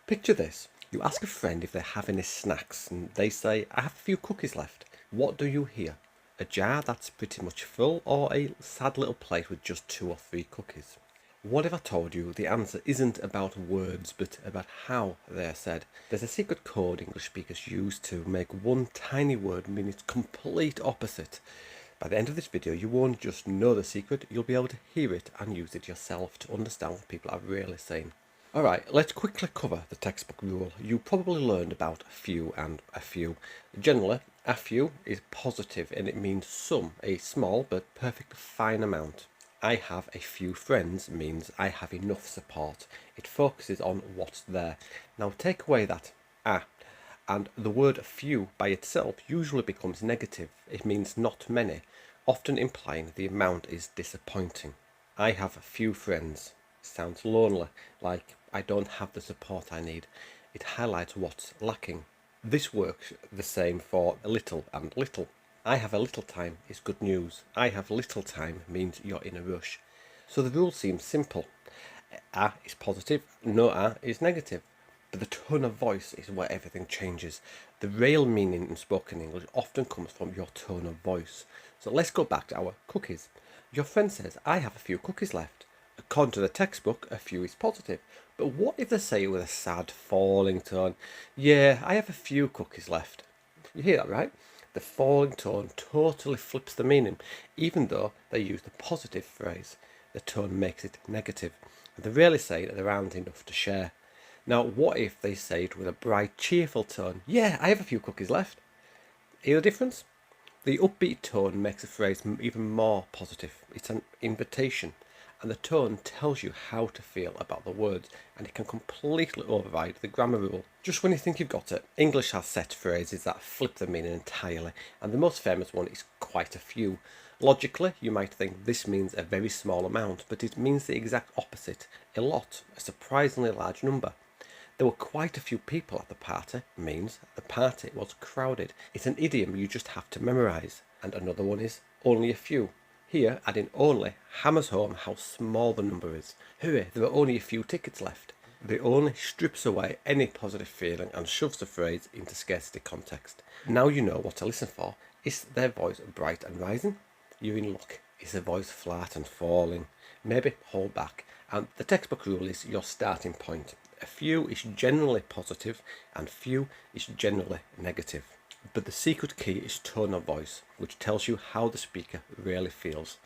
Picture this. You ask a friend if they have any snacks and they say, I have a few cookies left. What do you hear? A jar that's pretty much full or a sad little plate with just 2 or 3 cookies? What if I told you the answer isn't about words but about how they are said? There's a secret code English speakers use to make one tiny word mean its complete opposite. By the end of this video, you won't just know the secret, you'll be able to hear it and use it yourself to understand what people are really saying. Alright, let's quickly cover the textbook rule. You probably learned about a few and a few. Generally, a few is positive and it means some, a small but perfectly fine amount. I have a few friends means I have enough support. It focuses on what's there. Now take away that and the word few by itself usually becomes negative. It means not many, often implying the amount is disappointing. I have a few friends. Sounds lonely, like I don't have the support I need. It highlights what's lacking. This works the same for little and little. I have a little time is good news. I have little time means you're in a rush. So the rule seems simple. A is positive, no A is negative. But the tone of voice is where everything changes. The real meaning in spoken English often comes from your tone of voice. So let's go back to our cookies. Your friend says, I have a few cookies left. According to the textbook, a few is positive. But what if they say it with a sad, falling tone? Yeah, I have a few cookies left. You hear that, right? The falling tone totally flips the meaning, even though they use the positive phrase. The tone makes it negative. And they rarely say that there aren't enough to share. Now, what if they say it with a bright, cheerful tone? Yeah, I have a few cookies left. Hear the difference? The upbeat tone makes a phrase even more positive. It's an invitation. And the tone tells you how to feel about the words, and it can completely override the grammar rule. Just when you think you've got it, English has set phrases that flip the meaning entirely, and the most famous one is quite a few. Logically, you might think this means a very small amount, but it means the exact opposite, a lot, a surprisingly large number. There were quite a few people at the party means the party was crowded. It's an idiom you just have to memorize. And another one is only a few. Here, adding only hammers home how small the number is. Hooray, there are only a few tickets left. The only strips away any positive feeling and shoves the phrase into scarcity context. Now you know what to listen for. Is their voice bright and rising? You're in luck. Is their voice flat and falling? Maybe hold back. And the textbook rule is your starting point. A few is generally positive and few is generally negative. But the secret key is tone of voice, which tells you how the speaker really feels.